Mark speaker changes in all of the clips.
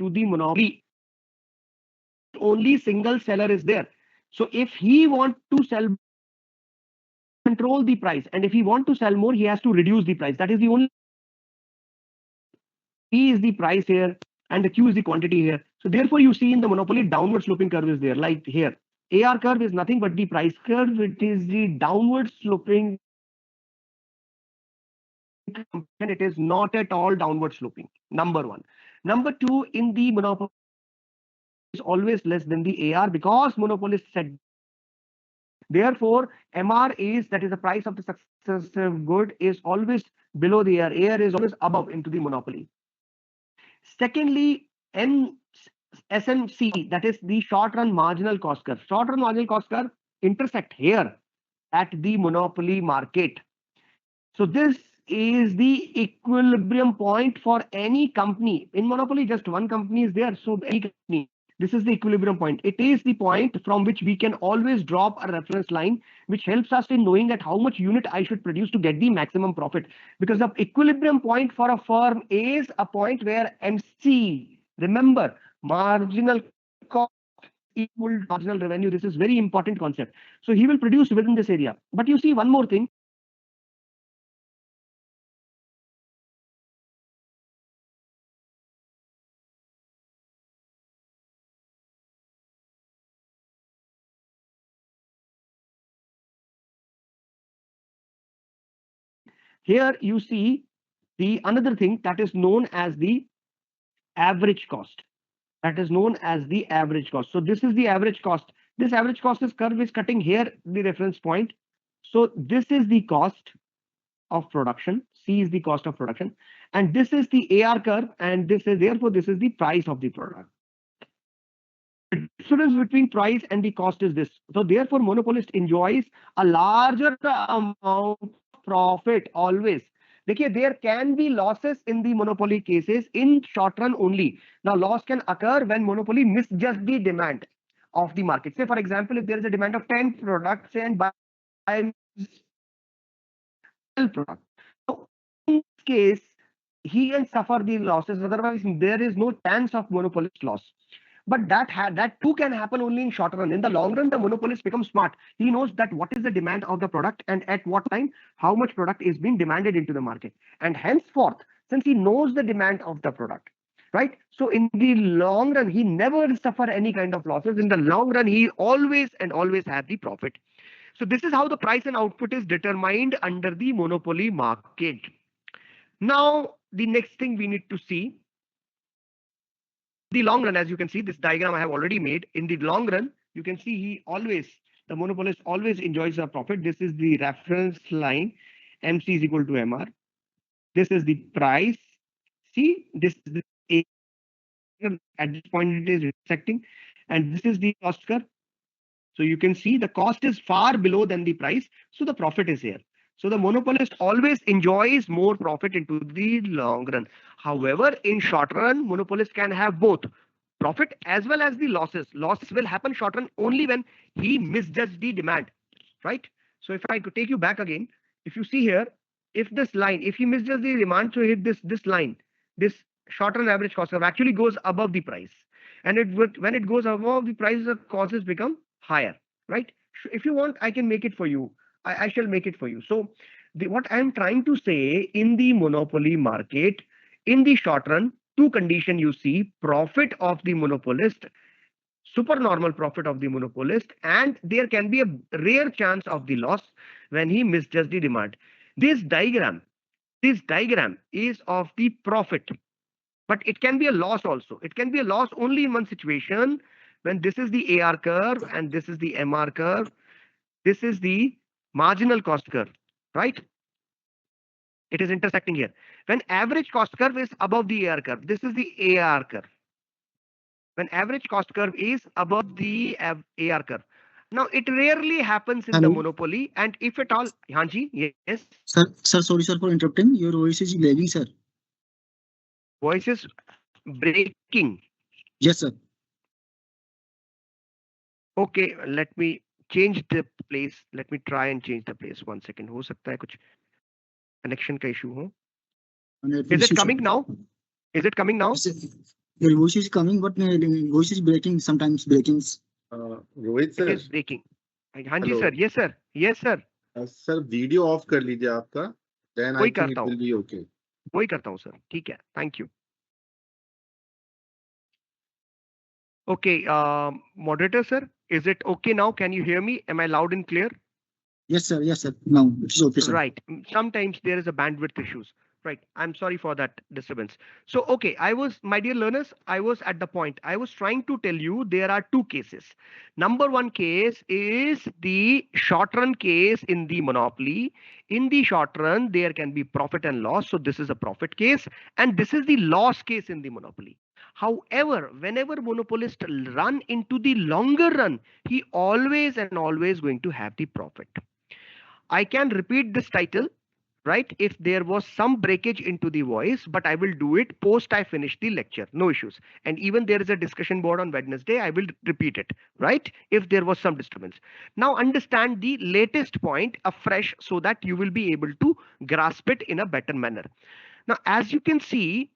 Speaker 1: into the monopoly. Only single seller is there. So if he wants to sell, control the price, and if he wants to sell more, he has to reduce the price. That is the only. P is the price here, and the Q is the quantity here. So therefore, you see in the monopoly, downward sloping curve is there. Like here, AR curve is nothing but the price curve. It is the downward sloping, and it is not at all downward sloping. Number one. Number two, in the monopoly is always less than the AR because monopolist said. Therefore, MR is, that is the price of the successive good, is always below the AR. AR is always above into the monopoly. Secondly, SMC, that is the short run marginal cost curve. Short run marginal cost curve intersect here at the monopoly market. So this is the equilibrium point for any company. In monopoly, just one company is there. So any company, this is the equilibrium point. It is the point from which we can always drop a reference line, which helps us in knowing that how much unit I should produce to get the maximum profit. Because the equilibrium point for a firm is a point where MC, remember, marginal cost equal to marginal revenue. This is very important concept. So he will produce within this area. But you see one more thing. Here you see the another thing that is known as the average cost. That is known as the average cost. So this is the average cost. This average cost is curve is cutting here the reference point. So this is the cost of production. C is the cost of production. And this is the AR curve. And this is therefore this is the price of the product. The difference between price and the cost is this. So therefore monopolist enjoys a larger amount of profit always. देखिए, there can be losses in the monopoly cases in short run only. Now loss can occur when monopoly misjudge the demand of the market. Say for example, if there is a demand of 10 products and buy 12 products. So in this case, he can suffer the losses. Otherwise, there is no chance of monopolist loss. But that too can happen only in short run. In the long run, the monopolist becomes smart. He knows that what is the demand of the product and at what time, how much product is being demanded into the market. And henceforth, since he knows the demand of the product, right? So in the long run, he never suffer any kind of losses. In the long run, he always have the profit. So this is how the price and output is determined under the monopoly market. Now, the next thing we need to see, the long run, as you can see, this diagram I have already made. In the long run, you can see the monopolist always enjoys a profit. This is the reference line, MC is equal to MR. This is the price. See, this is the A. At this point it is intersecting, and this is the cost curve. So you can see the cost is far below than the price, so the profit is here. So the monopolist always enjoys more profit into the long run. However, in short run, monopolist can have both profit as well as the losses. Losses will happen short run only when he misjudges the demand, right? So if I could take you back again, if you see here, if this line, if he misjudges the demand, so hit this line, this short run average cost curve actually goes above the price. And when it goes above the price, the costs become higher, right? If you want, I can make it for you. I shall make it for you. So what I'm trying to say, in the monopoly market, in the short run, two conditions you see: profit of the monopolist, supernormal profit of the monopolist, and there can be a rare chance of the loss when he misjudges the demand. This diagram is of the profit, but it can be a loss also. It can be a loss only in one situation, when this is the AR curve and this is the MR curve. This is the marginal cost curve, right? It is intersecting here. When average cost curve is above the AR curve, this is the AR curve. When average cost curve is above the AR curve. Now, it rarely happens in the monopoly, and if at all, Hanji, yes.
Speaker 2: Sir, sorry, sir, for interrupting. Your voice is lagging, sir.
Speaker 1: Voice is breaking.
Speaker 2: Yes, sir.
Speaker 1: Okay, let me change the place. Let me try and change the place. 1 second. हो सकता है कुछ connection का issue हो. Is it coming now? Is it coming now?
Speaker 2: Your voice is coming, but voice is breaking. Sometimes breaking.
Speaker 3: Rohit
Speaker 1: It
Speaker 3: sir,
Speaker 1: is breaking. हाँ जी
Speaker 3: hello
Speaker 1: sir. Yes sir. Yes sir.
Speaker 3: Sir, video off कर लीजिए आपका, then I
Speaker 1: वही
Speaker 3: think
Speaker 1: करता
Speaker 3: it
Speaker 1: हूँ.
Speaker 3: Will be okay.
Speaker 1: वही करता हूँ सर. ठीक है. Thank you. Okay. Moderator sir, is it okay now? Can you hear me? Am I loud and clear?
Speaker 2: Yes, sir. Yes, sir. Now it's okay, sir.
Speaker 1: Right. Sometimes there is a bandwidth issues. Right. I'm sorry for that disturbance. So, okay, my dear learners, I was at the point. I was trying to tell you there are two cases. Number one case is the short run case in the monopoly. In the short run, there can be profit and loss. So this is a profit case, and this is the loss case in the monopoly. However, whenever monopolist run into the longer run, he always and always going to have the profit. I can repeat this title, right? If there was some breakage into the voice, but I will do it post I finish the lecture, no issues. And even there is a discussion board on Wednesday, I will repeat it, right? If there was some disturbance. Now understand the latest point afresh so that you will be able to grasp it in a better manner. Now, as you can see,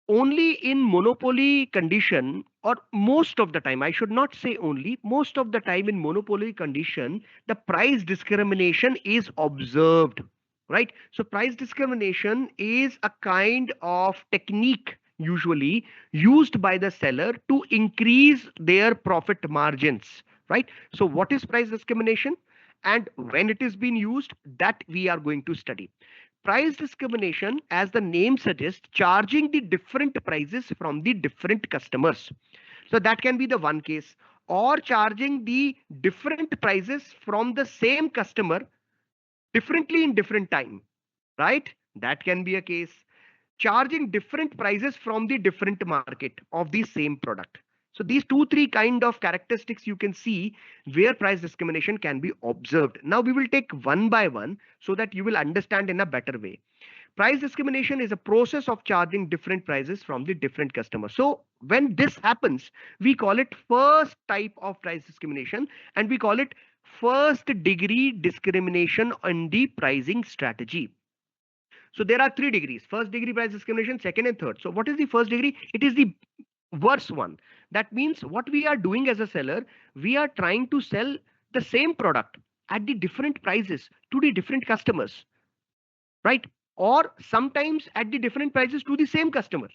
Speaker 1: only in monopoly condition, or most of the time, I should not say only, most of the time in monopoly condition, the price discrimination is observed, right? So price discrimination is a kind of technique usually used by the seller to increase their profit margins, right? So what is price discrimination and when it is being used, that we are going to study. Price discrimination, as the name suggests, charging the different prices from the different customers. So that can be the one case, or charging the different prices from the same customer differently in different time, right? That can be a case. Charging different prices from the different market of the same product. So these two, three kind of characteristics you can see where price discrimination can be observed. Now we will take one by one so that you will understand in a better way. Price discrimination is a process of charging different prices from the different customers. So when this happens, we call it first type of price discrimination, and we call it first degree discrimination in the pricing strategy. So there are three degrees: first degree price discrimination, second and third. So what is the first degree? It is the worse one. That means what we are doing as a seller, we are trying to sell the same product at the different prices to the different customers, right? Or sometimes at the different prices to the same customer.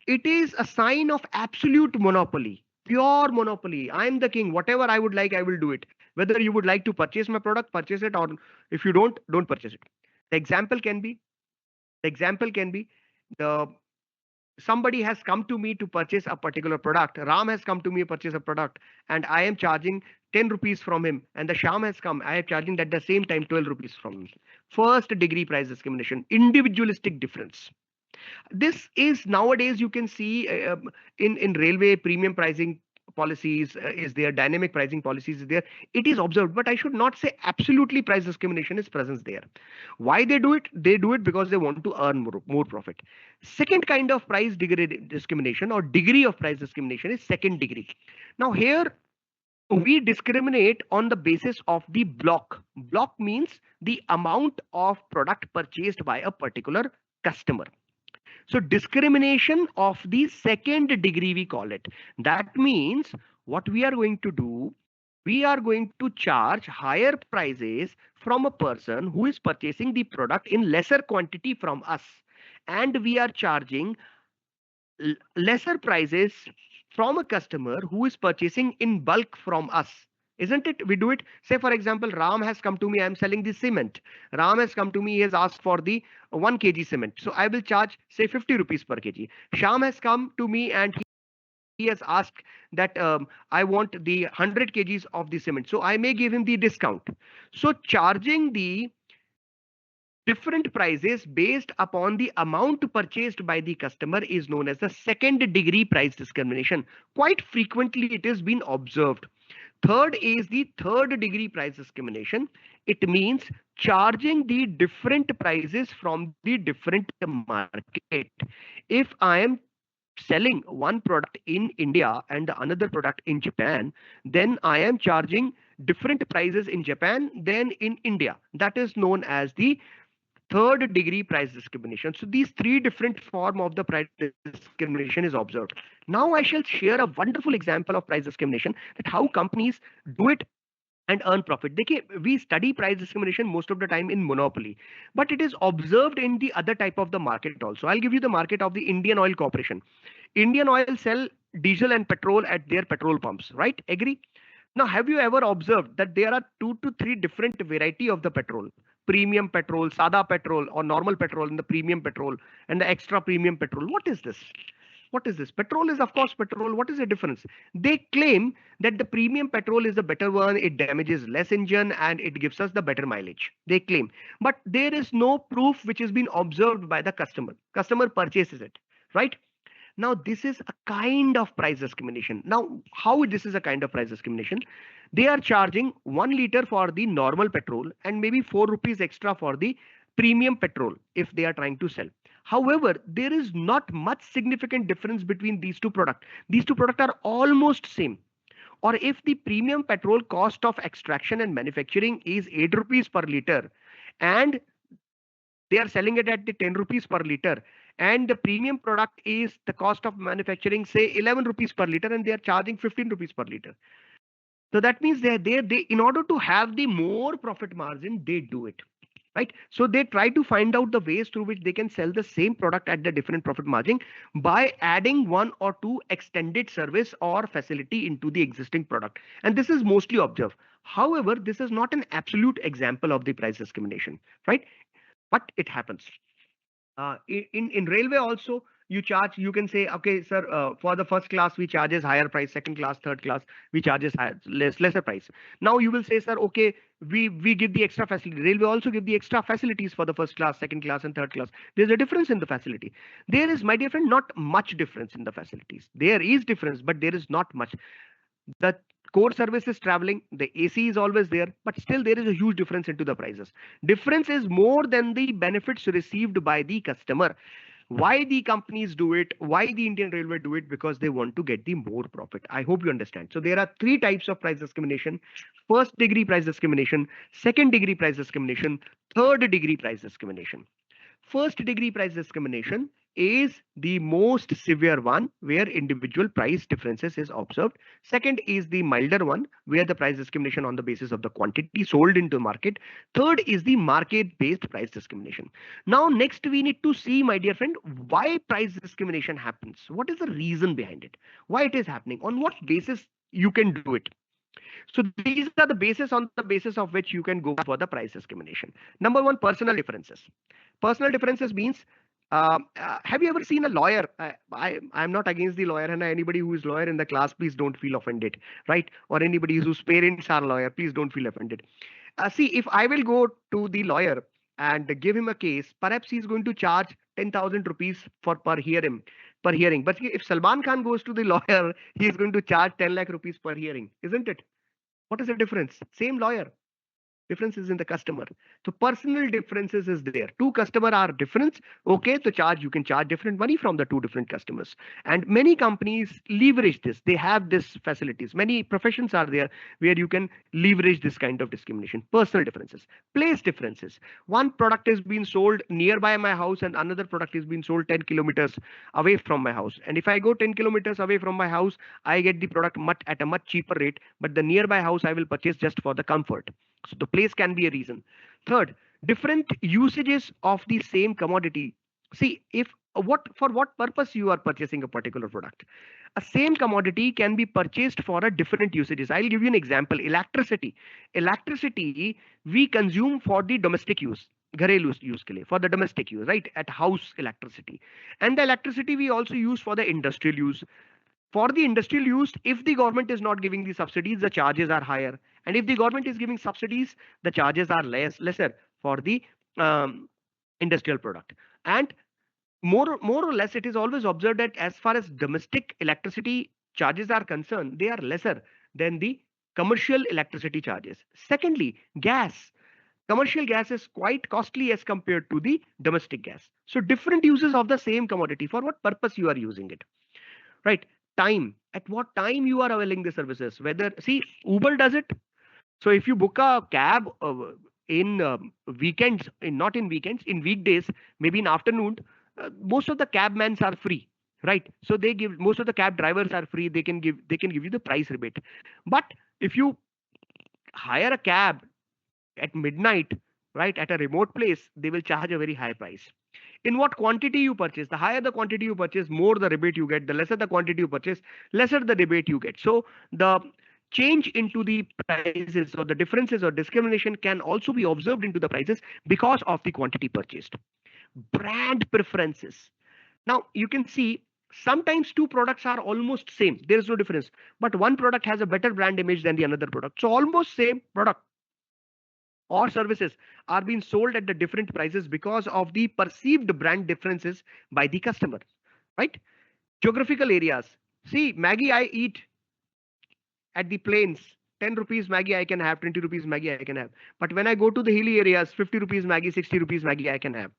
Speaker 1: It is a sign of absolute monopoly, pure monopoly. I am the king. Whatever I would like, I will do it. Whether you would like to purchase my product, purchase it, or if you don't purchase it. The example can be, the example can be the somebody has come to me to purchase a particular product. Ram has come to me to purchase a product, and I am charging 10 rupees from him. And the Sham has come, I am charging at the same time 12 rupees from him. First degree price discrimination, individualistic difference. This is nowadays you can see in railway premium pricing policies is there, dynamic pricing policies is there. It is observed, but I should not say absolutely price discrimination is present there. Why they do it? They do it because they want to earn more profit. Second kind of price degree discrimination or degree of price discrimination is second degree. Now here we discriminate on the basis of the block. Block means the amount of product purchased by a particular customer. So discrimination of the second degree, we call it. That means what we are going to do, we are going to charge higher prices from a person who is purchasing the product in lesser quantity from us. And we are charging lesser prices from a customer who is purchasing in bulk from us. Isn't it? We do it. Say, for example, Ram has come to me, I'm selling the cement. Ram has come to me, he has asked for the 1 kg cement. So I will charge, say, 50 rupees per kg. Sham has come to me and he has asked that I want the 100 kgs of the cement. So I may give him the discount. So charging the different prices based upon the amount purchased by the customer is known as the second degree price discrimination. Quite frequently it has been observed. Third is the third degree price discrimination. It means charging the different prices from the different market. If I am selling one product in India and another product in Japan, then I am charging different prices in Japan than in India. That is known as the third degree price discrimination. So these three different form of the price discrimination is observed. Now I shall share a wonderful example of price discrimination, that how companies do it and earn profit. We study price discrimination most of the time in monopoly, but it is observed in the other type of the market also. I'll give you the market of the Indian Oil Corporation. Indian Oil sell diesel and petrol at their petrol pumps, right? Agree? Now, have you ever observed that there are 2 to 3 different variety of the petrol? Premium petrol, sada petrol, or normal petrol, and the premium petrol, and the extra premium petrol. What is this? What is this? Petrol is, of course, petrol. What is the difference? They claim that the premium petrol is the better one. It damages less engine and it gives us the better mileage. They claim, but there is no proof which has been observed by the customer. Customer purchases it, right? Now, this is a kind of price discrimination. Now, how this is a kind of price discrimination? They are charging 1 liter for the normal petrol and maybe 4 rupees extra for the premium petrol if they are trying to sell. However, there is not much significant difference between these two products. These two products are almost same. Or if the premium petrol cost of extraction and manufacturing is 8 rupees per liter and they are selling it at the 10 rupees per liter, and the premium product is the cost of manufacturing say 11 rupees per liter and they are charging 15 rupees per liter. So that means they in order to have the more profit margin, they do it, right? So they try to find out the ways through which they can sell the same product at the different profit margin by adding 1 or 2 extended service or facility into the existing product. And this is mostly observed. However, this is not an absolute example of the price discrimination, right? But it happens. In railway also, you can say, okay sir, for the first class we charges higher price, second class, third class we charges lesser price. Now you will say, sir, okay, we give the extra facility. Railway also give the extra facilities for the first class, second class, and third class. There's a difference in the facility. There is, my dear friend, not much difference in the facilities. There is difference, but there is not much. The core service is traveling, the AC is always there, but still there is a huge difference into the prices. Difference is more than the benefits received by the customer. Why the companies do it? Why the Indian Railway do it? Because they want to get the more profit. I hope you understand. So there are 3 types of price discrimination: first degree price discrimination, second degree price discrimination, third degree price discrimination. First degree price discrimination is the most severe one, where individual price differences is observed. Second is the milder one, where the price discrimination on the basis of the quantity sold into market. Third is the market based price discrimination. Now next we need to see, my dear friend, why price discrimination happens. What is the reason behind it? Why it is happening? On what basis you can do it? So these are the basis of which you can go for the price discrimination. Number one, personal differences. Personal differences means, have you ever seen a lawyer? I'm not against the lawyer, and anybody who is lawyer in the class, please don't feel offended, right? Or anybody whose parents are lawyer, please don't feel offended. See, if I will go to the lawyer and give him a case, perhaps he's going to charge 10,000 rupees for per hearing. But if Salman Khan goes to the lawyer, he is going to charge 10 lakh rupees per hearing, isn't it? What is the difference? Same lawyer. Difference is in the customer. So personal differences is there. Two customer are different. Okay, so you can charge different money from the two different customers. And many companies leverage this. They have this facilities. Many professions are there where you can leverage this kind of discrimination. Personal differences, place differences. One product is being sold nearby my house and another product is being sold 10 kilometers away from my house. And if I go 10 kilometers away from my house, I get the product at a much cheaper rate. But the nearby house I will purchase just for the comfort. So the place can be a reason. Third, different usages of the same commodity. See, if for what purpose you are purchasing a particular product. A same commodity can be purchased for a different usages. I'll give you an example. Electricity. Electricity we consume for the domestic use. घरेलू use के लिए, for the domestic use, right? At house electricity. And the electricity we also use for the industrial use. For the industrial use, if the government is not giving the subsidies, the charges are higher. And if the government is giving subsidies, the charges are lesser for the industrial product. And more or less, it is always observed that as far as domestic electricity charges are concerned, they are lesser than the commercial electricity charges. Secondly, gas. Commercial gas is quite costly as compared to the domestic gas. So different uses of the same commodity. For what purpose you are using it, right? Time. At what time you are availing the services? Whether, see, Uber does it. So if you book a cab in weekends, not in weekends, in weekdays, maybe in afternoon, most of the cabmans are free, right? So they give, most of the cab drivers are free. They can give you the price rebate. But if you hire a cab at midnight, right, at a remote place, they will charge a very high price. In what quantity you purchase, the higher the quantity you purchase, more the rebate you get. The lesser the quantity you purchase, lesser the rebate you get. So the change into the prices, or the differences or discrimination, can also be observed into the prices because of the quantity purchased. Brand preferences. Now you can see sometimes two products are almost same. There is no difference, but one product has a better brand image than the another product. So almost same product or services are being sold at the different prices because of the perceived brand differences by the customer, right? Geographical areas. See, Maggie I eat at the plains, 10 rupees Maggie I can have, 20 rupees Maggie I can have. But when I go to the hilly areas, 50 rupees Maggie, 60 rupees Maggie I can have.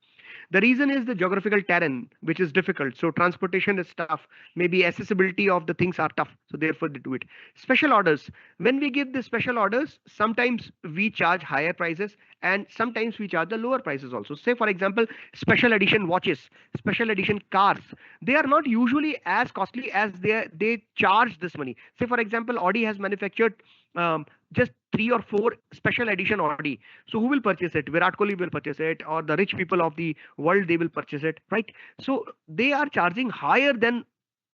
Speaker 1: The reason is the geographical terrain, which is difficult. So transportation is tough. Maybe accessibility of the things are tough. So therefore they do it. Special orders. When we give the special orders, sometimes we charge higher prices and sometimes we charge the lower prices also. Say for example, special edition watches, special edition cars. They are not usually as costly as they charge this money. Say for example, Audi has manufactured just 3 or 4 special edition Audi. So who will purchase it? Virat Kohli will purchase it, or the rich people of the world, they will purchase it, right? So they are charging higher than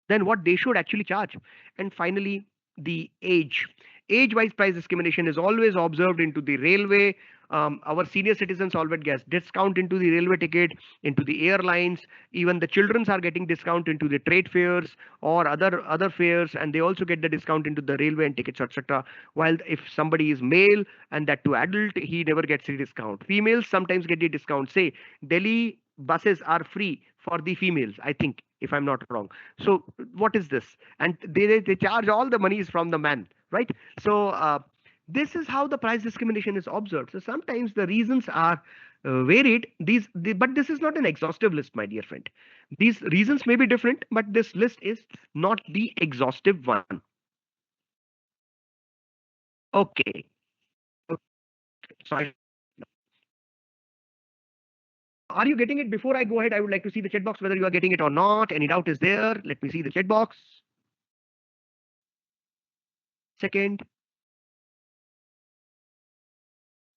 Speaker 1: what they should actually charge. And finally, the age. Age-wise price discrimination is always observed into the railway. Our senior citizens always get discount into the railway ticket, into the airlines. Even the childrens are getting discount into the trade fairs or other fairs, and they also get the discount into the railway and tickets, etc. While if somebody is male and that to adult, he never gets a discount. Females sometimes get a discount. Say Delhi buses are free for the females, I think, if I'm not wrong. So what is this? And they charge all the monies from the man, right? So this is how the price discrimination is observed. So sometimes the reasons are varied. But this is not an exhaustive list, my dear friend. These reasons may be different, but this list is not the exhaustive one. Okay. Okay. So are you getting it? Before I go ahead, I would like to see the chat box whether you are getting it or not. Any doubt is there? Let me see the chat box. Second.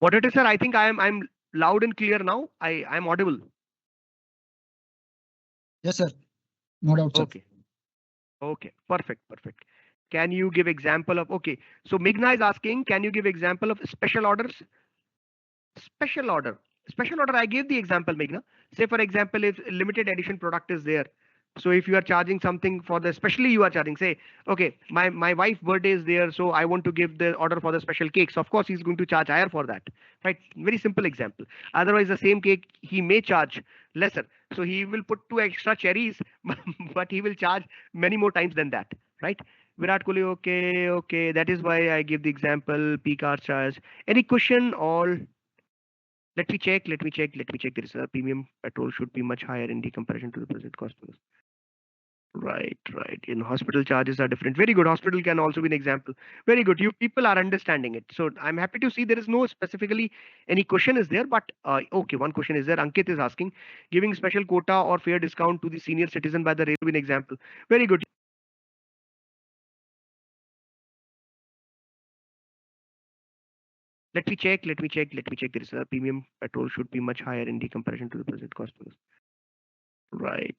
Speaker 1: Moderator sir, I think I'm loud and clear now. I'm audible.
Speaker 2: Yes, sir. No doubt, sir.
Speaker 1: Okay. Okay. Perfect. Can you give example of, okay. So Meghna is asking, can you give example of special orders? Special order. Special order, I gave the example, Meghna. Say for example, if limited edition product is there. So if you are charging something for the, especially you are charging, say, okay, my wife's birthday is there, so I want to give the order for the special cakes. Of course, he's going to charge higher for that, right? Very simple example. Otherwise, the same cake he may charge lesser. So he will put 2 extra cherries, but he will charge many more times than that, right? Virat Kohli, okay. That is why I give the example. P car charge. Any question or let me check. There is a premium petrol should be much higher in the comparison to the present cost. Right. In hospital charges are different. Very good. Hospital can also be an example. Very good. You people are understanding it. So I'm happy to see there is no specifically any question is there, but okay, one question is there. Ankit is asking, giving special quota or fair discount to the senior citizen by the railway an example. Very good. Let me check. There is a premium petrol should be much higher in the comparison to the present cost. Right.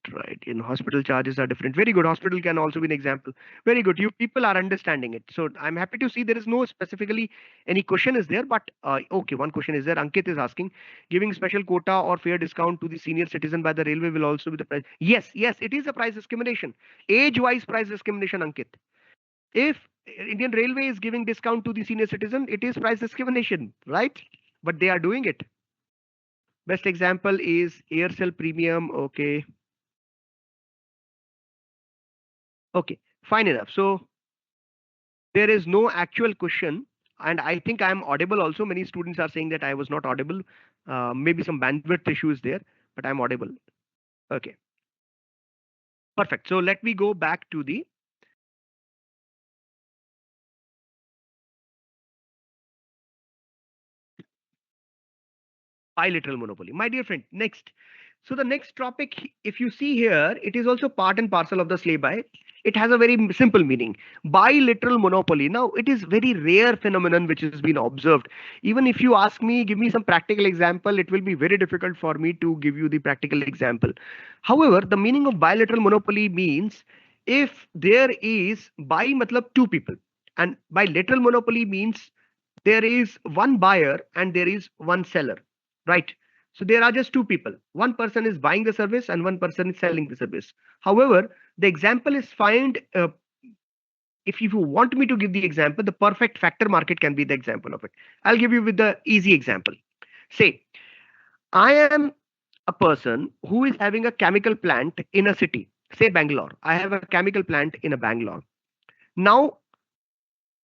Speaker 1: In hospital charges are different. Very good. Hospital can also be an example. Very good. You people are understanding it. So I'm happy to see there is no specifically any question is there, but okay, one question is there. Ankit is asking, giving special quota or fair discount to the senior citizen by the railway will also be the price. Yes, it is a price discrimination. Age-wise price discrimination, Ankit. If Indian Railway is giving discount to the senior citizen, it is price discrimination, right? But they are doing it. Best example is Aircel Premium. Okay, fine enough. So there is no actual question, and I think I am audible also. Many students are saying that I was not audible. Maybe some bandwidth issue is there, but I'm audible. Okay, perfect. So let me go back to the Bilateral monopoly. My dear friend, next. So the next topic, if you see here, it is also part and parcel of the slave buy. It has a very simple meaning. Bilateral monopoly. Now, it is very rare phenomenon which has been observed. Even if you ask me, give me some practical example, it will be very difficult for me to give you the practical example. However, the meaning of bilateral monopoly means if there is buy matlab two people, and bilateral monopoly means there is one buyer and there is one seller, right? So there are just two people. One person is buying the service and one person is selling the service. However, the example is find if you want me to give the example, the perfect factor market can be the example of it. I'll give you with the easy example. Say, I am a person who is having a chemical plant in a city, say Bangalore. I have a chemical plant in a Bangalore. Now,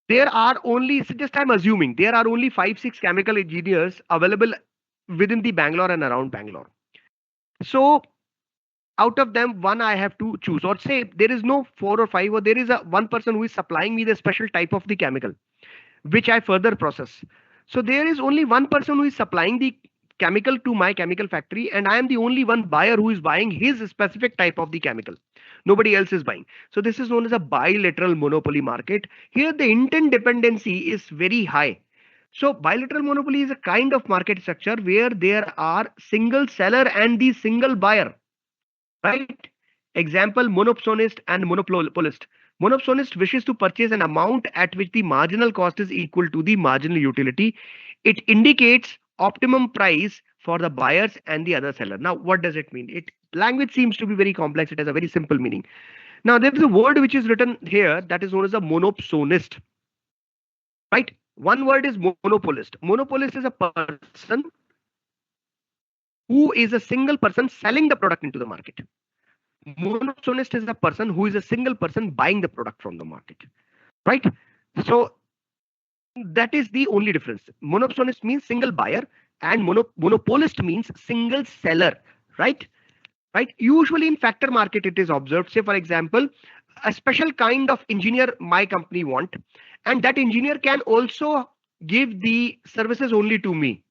Speaker 1: there are only, so just I'm assuming, there are only 5, 6 chemical engineers available within the Bangalore and around Bangalore. So out of them, one I have to choose, or say there is no 4 or 5, or there is a one person who is supplying me the special type of the chemical, which I further process. So there is only one person who is supplying the chemical to my chemical factory, and I am the only one buyer who is buying his specific type of the chemical. Nobody else is buying. So this is known as a bilateral monopoly market. Here the intent dependency is very high. So bilateral monopoly is a kind of market structure where there are single seller and the single buyer, right? Example, monopsonist and monopolist. Monopsonist wishes to purchase an amount at which the marginal cost is equal to the marginal utility. It indicates optimum price for the buyers and the other seller. Now, what does it mean? It language seems to be very complex. It has a very simple meaning. Now, there is a word which is written here that is known as a monopsonist, right? One word is monopolist. Monopolist is a person who is a single person selling the product into the market. Monopsonist is a person who is a single person buying the product from the market, right? So that is the only difference. Monopsonist means single buyer and monopolist means single seller, right? Right. Usually in factor market, it is observed. Say, for example, a special kind of engineer my company want, and that engineer can also give the services only to me,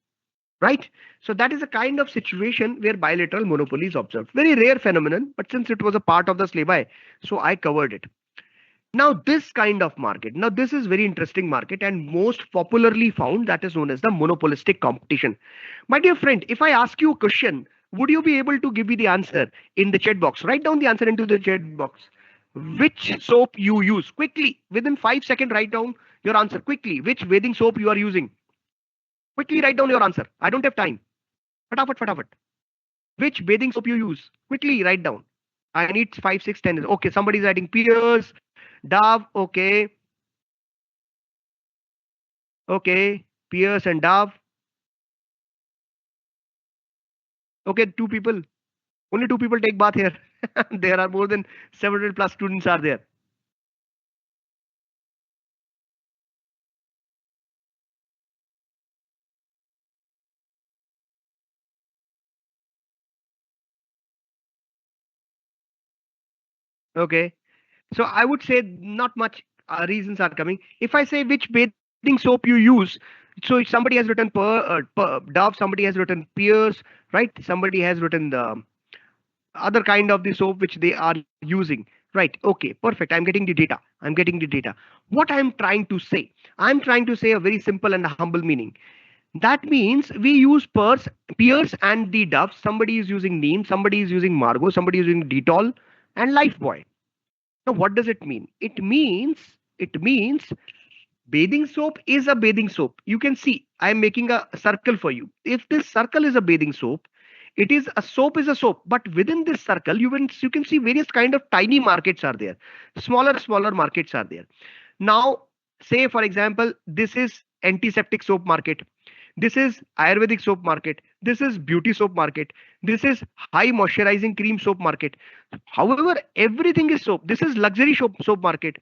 Speaker 1: right? So that is a kind of situation where bilateral monopoly is observed. Very rare phenomenon, but since it was a part of the slave buy, so I covered it. Now this kind of market, now this is very interesting market and most popularly found, that is known as the monopolistic competition. My dear friend, if I ask you a question, would you be able to give me the answer in the chat box? Write down the answer into the chat box. Which soap you use? Quickly, within 5 seconds, write down your answer quickly. Which bathing soap you are using? Quickly write down your answer. I don't have time. Fatafat, fatafat. Which bathing soap you use? Quickly write down. I need 5, 6, 10. Okay, somebody is writing Pierce, Dove. Okay, okay, Pierce and Dove. Okay, two people. Only two people take bath here. There are more than 700 plus students are there. Okay, so I would say not much reasons are coming. If I say which bathing soap you use, so somebody has written Dove, somebody has written Pierce, right? Somebody has written the other kind of the soap which they are using, right? Okay, perfect. I'm getting the data. I'm getting the data. What I'm trying to say, I'm trying to say a very simple and humble meaning. That means we use Pierce and the Dove. Somebody is using Neem, somebody is using Margot, somebody is using Dettol and Lifebuoy. Now, what does it mean? It means bathing soap is a bathing soap. You can see I am making a circle for you. If this circle is a bathing soap, it is a soap is a soap. But within this circle, you can see various kind of tiny markets are there. Smaller markets are there. Now, say for example, this is antiseptic soap market. This is Ayurvedic soap market. This is beauty soap market. This is high moisturizing cream soap market. However, everything is soap. This is luxury soap market.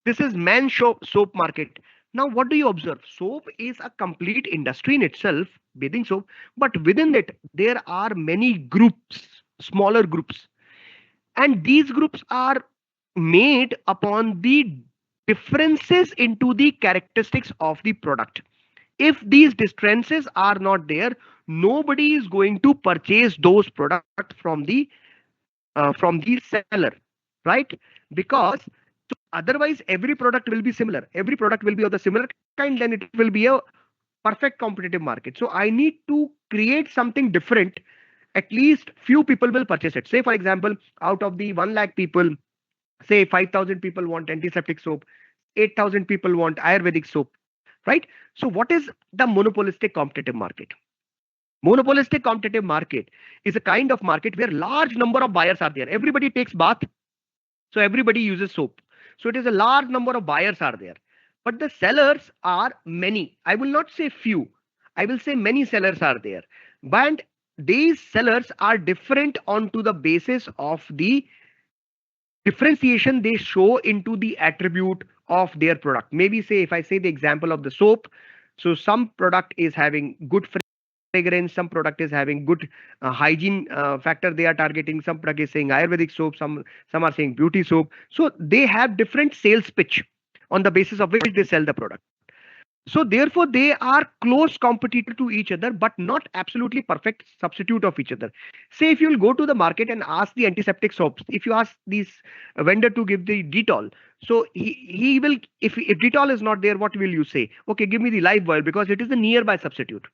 Speaker 1: This is man soap market. Now, what do you observe? Soap is a complete industry in itself, bathing soap, but within it, there are many groups, smaller groups. And these groups are made upon the differences into the characteristics of the product. If these differences are not there, nobody is going to purchase those products from the seller, right? Because otherwise every product will be similar. Every product will be of the similar kind, then it will be a perfect competitive market. So I need to create something different. At least few people will purchase it. Say for example, out of the 1 lakh people, say 5,000 people want antiseptic soap, 8,000 people want Ayurvedic soap, right? So what is the monopolistic competitive market? Monopolistic competitive market is a kind of market where large number of buyers are there. Everybody takes bath, so everybody uses soap. So it is a large number of buyers are there. But the sellers are many. I will not say few. I will say many sellers are there. But these sellers are different onto the basis of the differentiation they show into the attribute of their product. Maybe say if I say the example of the soap, so some product is having good fragrance, some product is having good hygiene factor they are targeting, some product is saying Ayurvedic soap, some are saying beauty soap. So they have different sales pitch on the basis of which they sell the product. So therefore, they are close competitor to each other, but not absolutely perfect substitute of each other. Say if you will go to the market and ask the antiseptic soaps, if you ask this vendor to give the Dettol, so he will, if Dettol is not there, what will you say? Okay, give me the live oil because it is the nearby substitute.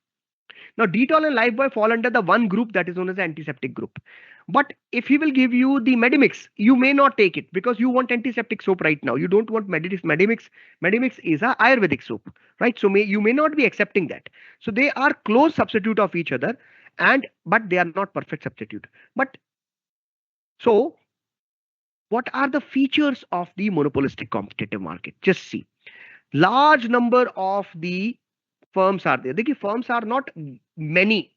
Speaker 1: Now, Dettol and Lifebuoy fall under the one group that is known as the antiseptic group. But if he will give you the Medimix, you may not take it because you want antiseptic soap right now. You don't want Medimix. Medimix is a Ayurvedic soap, right? So you may not be accepting that. So they are close substitute of each other, and but they are not perfect substitute. But so what are the features of the monopolistic competitive market? Just see. Large number of the firms are there. The firms are not many,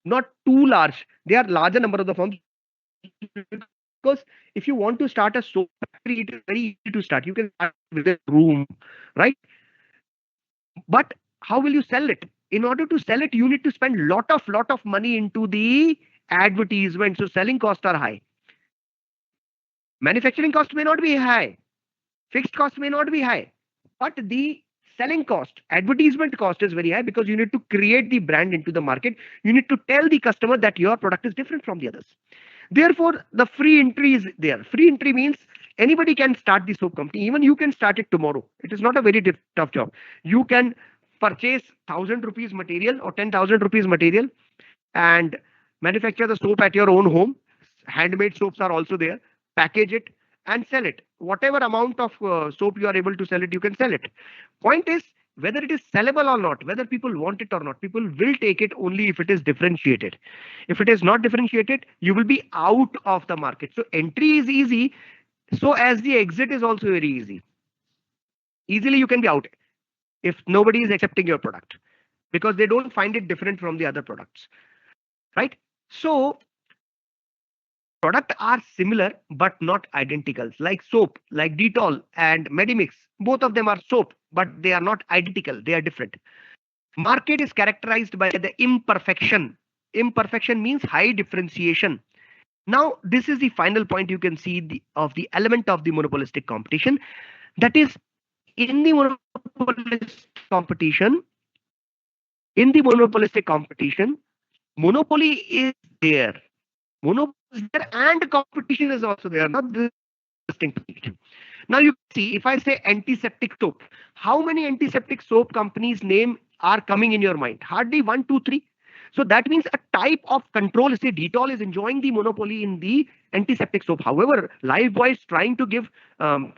Speaker 1: not too large. They are larger number of the firms because if you want to start a soap factory, it is very easy to start. You can start with a room, right? But how will you sell it? In order to sell it, you need to spend lot of money into the advertisement. So selling costs are high. Manufacturing cost may not be high. Fixed cost may not be high, but the selling cost, advertisement cost is very high because you need to create the brand into the market. You need to tell the customer that your product is different from the others. Therefore, the free entry is there. Free entry means anybody can start the soap company. Even you can start it tomorrow. It is not a very tough job. You can purchase 1,000 rupees material or 10,000 rupees material and manufacture the soap at your own home. Handmade soaps are also there. Package it and sell it. Whatever amount of soap you are able to sell it, you can sell it. Point is whether it is sellable or not, whether people want it or not, people will take it only if it is differentiated. If it is not differentiated, you will be out of the market. So entry is easy. So as the exit is also very easy. Easily you can be out if nobody is accepting your product because they don't find it different from the other products, right? So products are similar but not identical. Like soap, like Dettol and Medimix, both of them are soap, but they are not identical. They are different. Market is characterized by the imperfection. Imperfection means high differentiation. Now, this is the final point you can see of the element of the monopolistic competition. That is, in the monopolistic competition, monopoly is there. Monopoly is there and competition is also there. Not this distinct. Now you see, if I say antiseptic soap, how many antiseptic soap companies name are coming in your mind? Hardly one, two, three. So that means a type of control. Say Dettol is enjoying the monopoly in the antiseptic soap. However, Lifebuoy is trying to give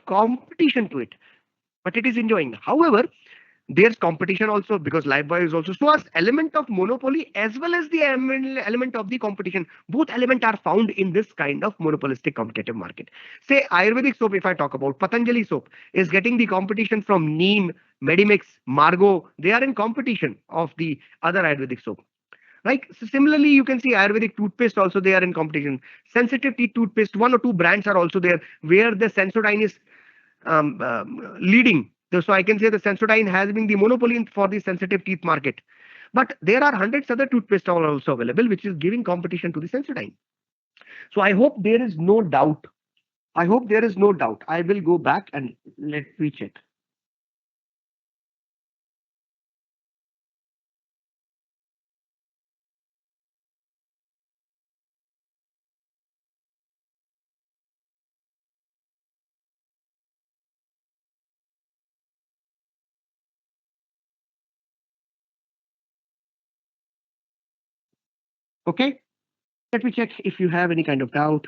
Speaker 1: competition to it, but it is enjoying. However, there's competition also because Lifebuoy is also so as element of monopoly as well as the element of the competition. Both elements are found in this kind of monopolistic competitive market. Say Ayurvedic soap, if I talk about Patanjali soap, is getting the competition from Neem, Medimix, Margo. They are in competition of the other Ayurvedic soap. Right. So similarly, you can see Ayurvedic toothpaste also they are in competition. Sensitive teeth toothpaste, one or two brands are also there where the Sensodyne is leading. So I can say the Sensodyne has been the monopoly for the sensitive teeth market. But there are hundreds other toothpaste are also available, which is giving competition to the Sensodyne. So I hope there is no doubt. I hope there is no doubt. I will go back and let me check. Okay, let me check if you have any kind of doubt.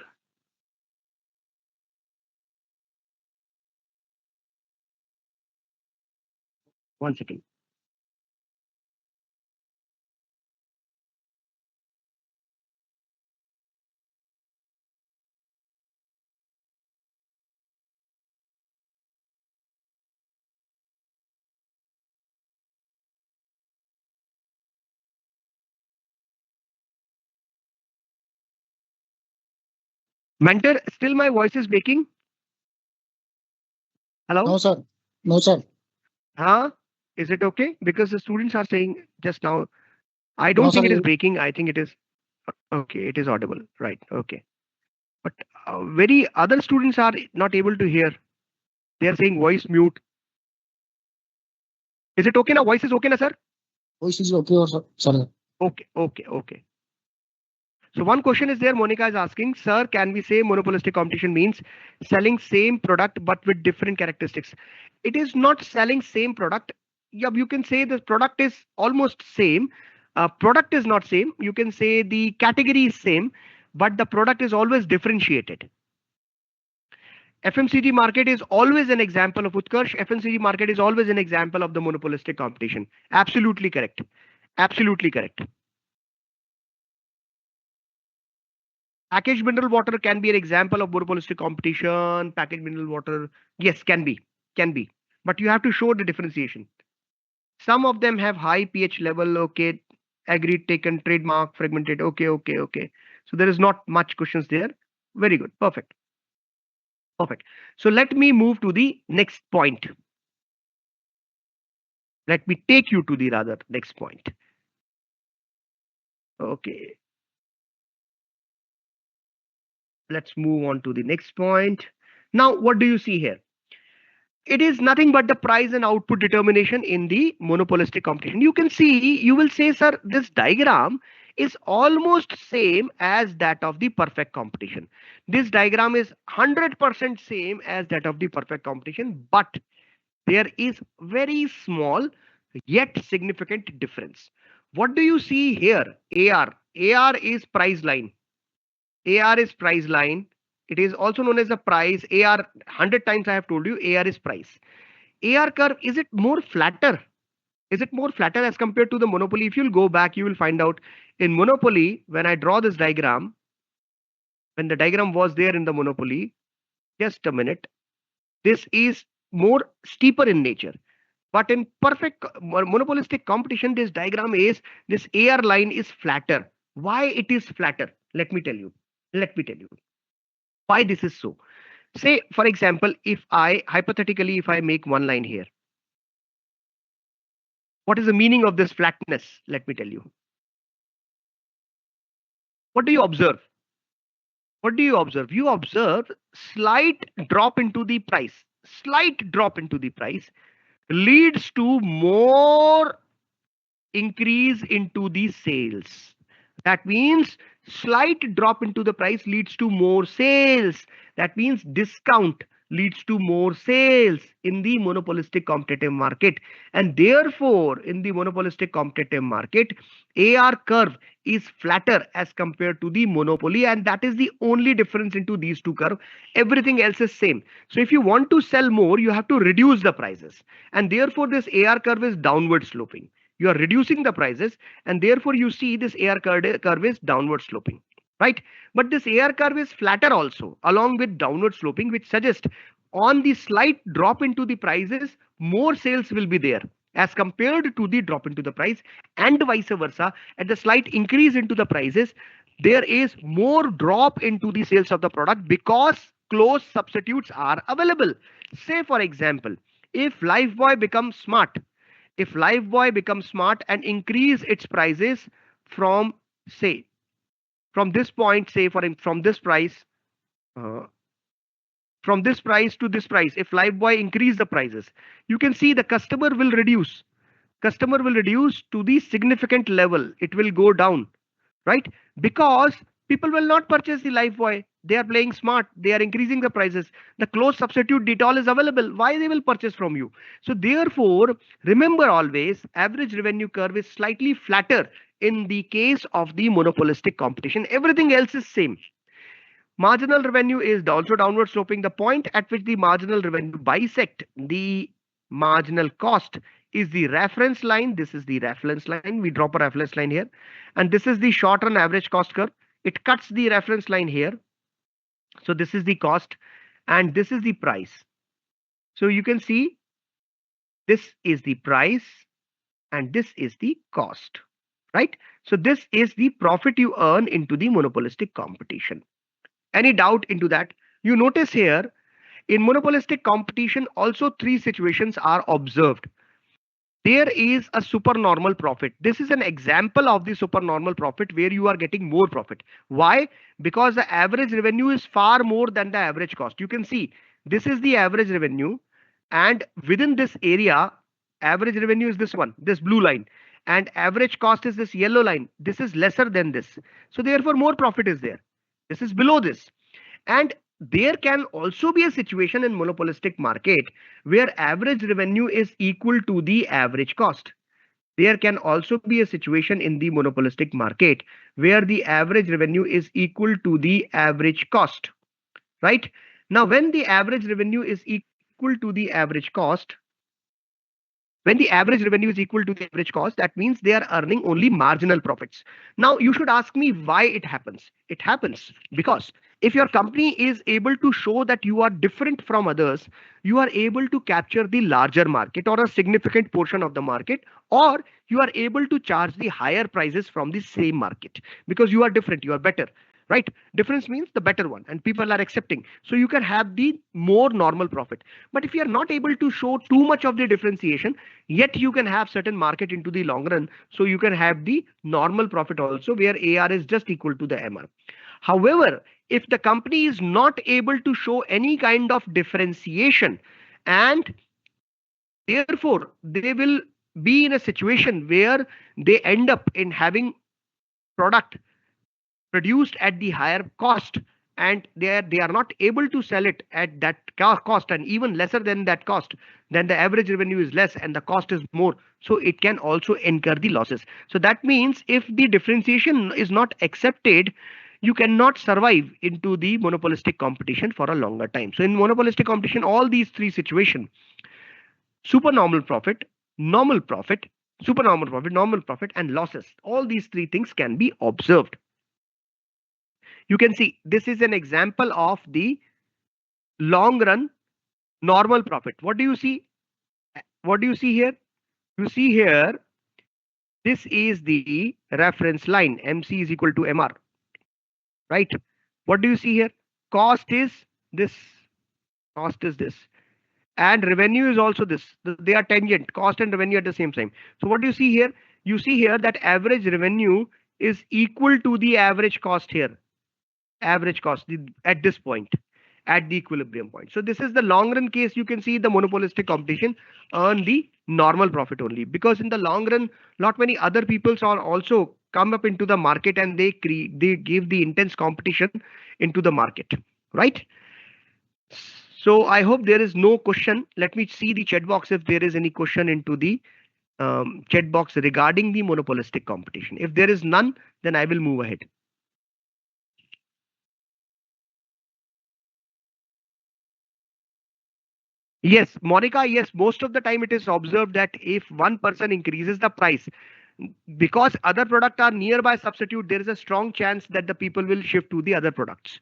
Speaker 1: One second. Mentor, still my voice is breaking. Hello?
Speaker 2: No, sir. No, sir.
Speaker 1: Huh? Is it okay? Because the students are saying just now, I
Speaker 2: No,
Speaker 1: don't
Speaker 2: sir.
Speaker 1: think it is breaking. I think it is okay. It is audible. Right. Okay. But very other students are not able to hear. They are saying voice mute. Is it okay now? Voice is okay now, sir?
Speaker 2: Voice is okay, sir. Sir.
Speaker 1: Okay. Okay. Okay. So one question is there, Monica is asking, sir, can we say monopolistic competition means selling same product but with different characteristics? It is not selling same product. Yeah, you can say the product is almost same. Product is not same. You can say the category is same, but the product is always differentiated. FMCG market is always an example of Utkarsh. FMCG market is always an example of the monopolistic competition. Absolutely correct. Absolutely correct. Packaged mineral water can be an example of monopolistic competition. Packaged mineral water, yes, can be. But you have to show the differentiation. Some of them have high pH level. Okay, agreed, taken, trademark, fragmented. Okay, okay, okay. So there is not much questions there. Very good, perfect, perfect. So let me move to the next point. Let me take you to the rather next point. Okay, let's move on to the next point. Now, what do you see here? It is nothing but the price and output determination in the monopolistic competition. You can see, you will say, sir, this diagram is almost same as that of the perfect competition. This diagram is 100% same as that of the perfect competition, but there is very small yet significant difference. What do you see here? AR. AR is price line. AR is price line. It is also known as the price. AR, 100 times I have told you, AR is price. AR curve, is it more flatter? Is it more flatter as compared to the monopoly? If you'll go back, you will find out in monopoly, when I draw this diagram, when the diagram was there in the monopoly, just a minute, this is more steeper in nature. But in perfect monopolistic competition, this diagram is, this AR line is flatter. Why it is flatter? Let me tell you. Let me tell you why this is so. Say, for example, if I hypothetically, if I make one line here, what is the meaning of this flatness? Let me tell you. What do you observe? What do you observe? You observe slight drop into the price. Slight drop into the price leads to more increase into the sales. That means slight drop into the price leads to more sales. That means discount leads to more sales in the monopolistic competitive market. And therefore, in the monopolistic competitive market, AR curve is flatter as compared to the monopoly. And that is the only difference into these two curves. Everything else is same. So if you want to sell more, you have to reduce the prices. And therefore, this AR curve is downward sloping. You are reducing the prices, and therefore you see this AR curve is downward sloping, right? But this AR curve is flatter also along with downward sloping, which suggests on the slight drop into the prices, more sales will be there as compared to the drop into the price, and vice versa. At the slight increase into the prices, there is more drop into the sales of the product because close substitutes are available. Say for example, if Lifebuoy becomes smart, if Lifebuoy becomes smart and increase its prices from, say, from this point, say from this price, uh, from this price to this price, if Lifebuoy increase the prices, you can see the customer will reduce. Customer will reduce to the significant level. It will go down, right? Because people will not purchase the Lifebuoy. They are playing smart. They are increasing the prices. The close substitute Dettol is available. Why they will purchase from you? So therefore, remember always, average revenue curve is slightly flatter in the case of the monopolistic competition. Everything else is same. Marginal revenue is also downward sloping. The point at which the marginal revenue bisect the marginal cost is the reference line. This is the reference line. We drop a reference line here. And this is the short run average cost curve. It cuts the reference line here. So this is the cost and this is the price. So you can see this is the price and this is the cost, right? So this is the profit you earn into the monopolistic competition. Any doubt into that? You notice here in monopolistic competition also three situations are observed. There is a supernormal profit. This is an example of the supernormal profit where you are getting more profit. Why? Because the average revenue is far more than the average cost. You can see this is the average revenue, and within this area, average revenue is this one, this blue line, and average cost is this yellow line. This is lesser than this. So therefore more profit is there. This is below this. And there can also be a situation in monopolistic market where average revenue is equal to the average cost. There can also be a situation in the monopolistic market where the average revenue is equal to the average cost, right? Now, when the average revenue is equal to the average cost, when the average revenue is equal to the average cost, that means they are earning only marginal profits. Now, you should ask me why it happens. It happens because if your company is able to show that you are different from others, you are able to capture the larger market or a significant portion of the market, or you are able to charge the higher prices from the same market because you are different, you are better, right? Difference means the better one and people are accepting. So you can have the more normal profit. But if you are not able to show too much of the differentiation, yet you can have certain market into the long run. So you can have the normal profit also where AR is just equal to the MR. However, if the company is not able to show any kind of differentiation and therefore they will be in a situation where they end up in having product produced at the higher cost and they are not able to sell it at that cost and even lesser than that cost, then the average revenue is less and the cost is more, so it can also incur the losses. So that means if the differentiation is not accepted, you cannot survive into the monopolistic competition for a longer time. So in monopolistic competition, all these three situations, supernormal profit, normal profit, supernormal profit, normal profit, and losses, all these three things can be observed. You can see this is an example of the long run normal profit. What do you see? What do you see here? You see here, this is the reference line. MC is equal to MR, right? What do you see here? Cost is this. Cost is this. And revenue is also this. They are tangent, cost and revenue at the same time. So what do you see here? You see here that average revenue is equal to the average cost here. Average cost at this point, at the equilibrium point. So this is the long run case. You can see the monopolistic competition earn the normal profit only because in the long run, not many other peoples are also come up into the market and they give the intense competition into the market, right? So I hope there is no question. Let me see the chat box if there is any question into the chat box regarding the monopolistic competition. If there is none, then I will move ahead. Yes, Monica, yes, most of the time it is observed that if one person increases the price, because other products are nearby substitute, there is a strong chance that the people will shift to the other products.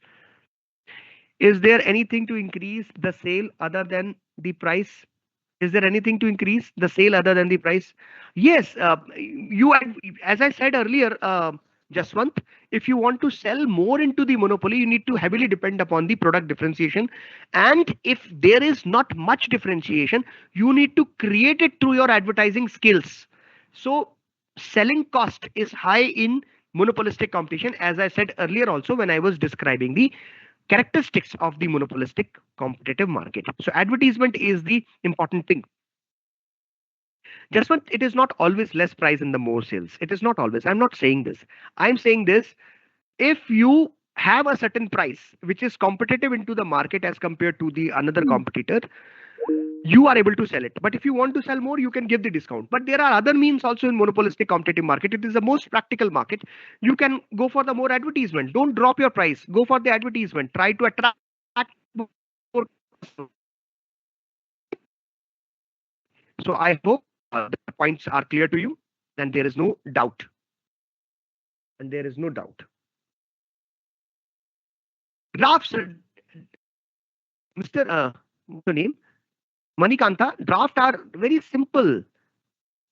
Speaker 1: Is there anything to increase the sale other than the price? Is there anything to increase the sale other than the price? Yes, as I said earlier, Jaswant, if you want to sell more into the monopoly, you need to heavily depend upon the product differentiation. And if there is not much differentiation, you need to create it through your advertising skills. So selling cost is high in monopolistic competition, as I said earlier also when I was describing the characteristics of the monopolistic competitive market. So advertisement is the important thing. Just one, it is not always less price in the more sales. It is not always. I'm not saying this. I'm saying this. If you have a certain price which is competitive into the market as compared to the another competitor, you are able to sell it. But if you want to sell more, you can give the discount. But there are other means also in monopolistic competitive market. It is the most practical market. You can go for the more advertisement. Don't drop your price. Go for the advertisement. Try to attract more customers. So I hope the points are clear to you, and there is no doubt. And there is no doubt. Drafts, Mr. What's your name? Manikanta, draft are very simple.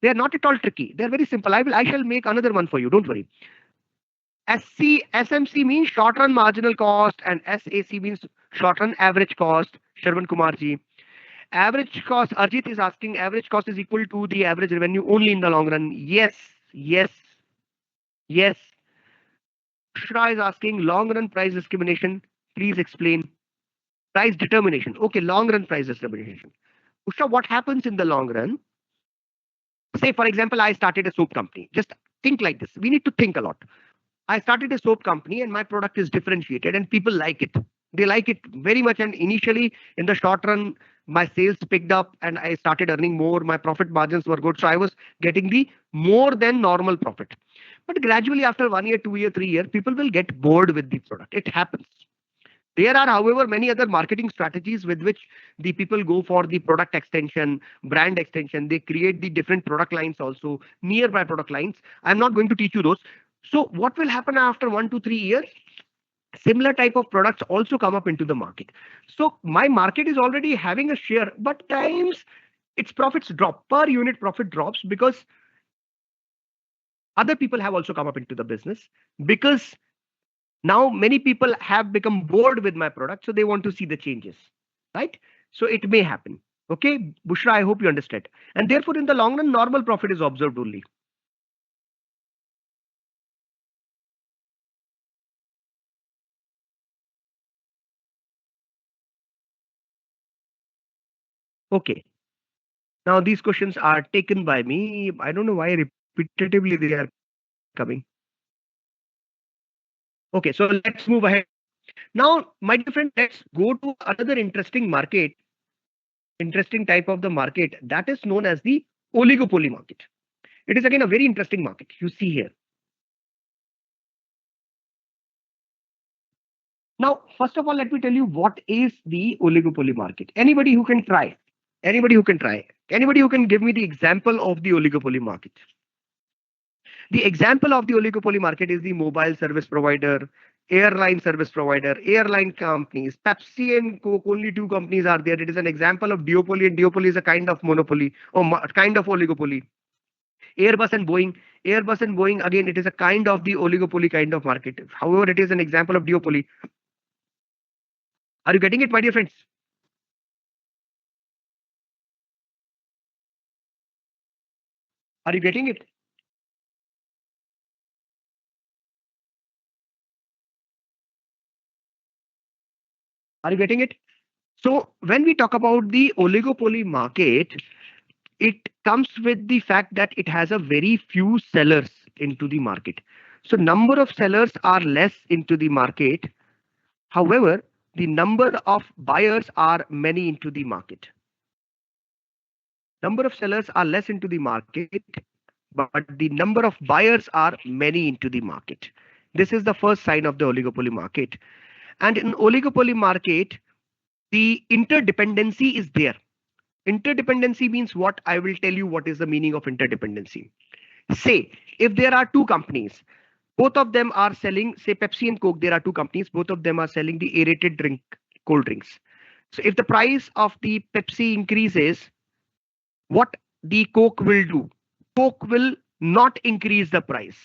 Speaker 1: They are not at all tricky. They are very simple. I shall make another one for you. Don't worry. SMC means short run marginal cost, and SAC means short run average cost. Sharvan Kumarji. Average cost, Arjit is asking, average cost is equal to the average revenue only in the long run. Yes, yes, yes. Shra is asking, long run price discrimination. Please explain. Price determination. Okay, long run price discrimination. Usha, what happens in the long run? Say, for example, I started a soap company. Just think like this. We need to think a lot. I started a soap company and my product is differentiated and people like it. They like it very much. And initially, in the short run, my sales picked up and I started earning more. My profit margins were good. So I was getting the more than normal profit. But gradually, after 1 year, 2 year, 3 year, people will get bored with the product. It happens. There are, however, many other marketing strategies with which the people go for the product extension, brand extension. They create the different product lines also, nearby product lines. I'm not going to teach you those. So what will happen after 1 to 3 years? Similar type of products also come up into the market. So my market is already having a share, but times its profits drop. Per unit profit drops because other people have also come up into the business, because now many people have become bored with my product, so they want to see the changes, right? So it may happen. Okay, Bushra, I hope you understand. And therefore, in the long run, normal profit is observed only. Okay. Now these questions are taken by me. I don't know why repetitively they are coming. Okay, so let's move ahead. Now, my dear friend, let's go to another interesting market, interesting type of the market that is known as the oligopoly market. It is again a very interesting market. You see here. Now, first of all, let me tell you what is the oligopoly market. Anybody who can try, anybody who can try, anybody who can give me the example of the oligopoly market. The example of the oligopoly market is the mobile service provider, airline service provider, airline companies. Pepsi and Coke, only two companies are there. It is an example of duopoly, and duopoly is a kind of monopoly or kind of oligopoly. Airbus and Boeing. Airbus and Boeing, again, it is a kind of the oligopoly kind of market. However, it is an example of duopoly. Are you getting it, my dear friends? Are you getting it? Are you getting it? So when we talk about the oligopoly market, it comes with the fact that it has a very few sellers into the market. So number of sellers are less into the market. However, the number of buyers are many into the market. Number of sellers are less into the market, but the number of buyers are many into the market. This is the first sign of the oligopoly market. And in oligopoly market, the interdependency is there. Interdependency means what? I will tell you what is the meaning of interdependency. Say, if there are two companies, both of them are selling, say Pepsi and Coke, there are two companies, both of them are selling the aerated drink, cold drinks. So if the price of the Pepsi increases, what the Coke will do? Coke will not increase the price.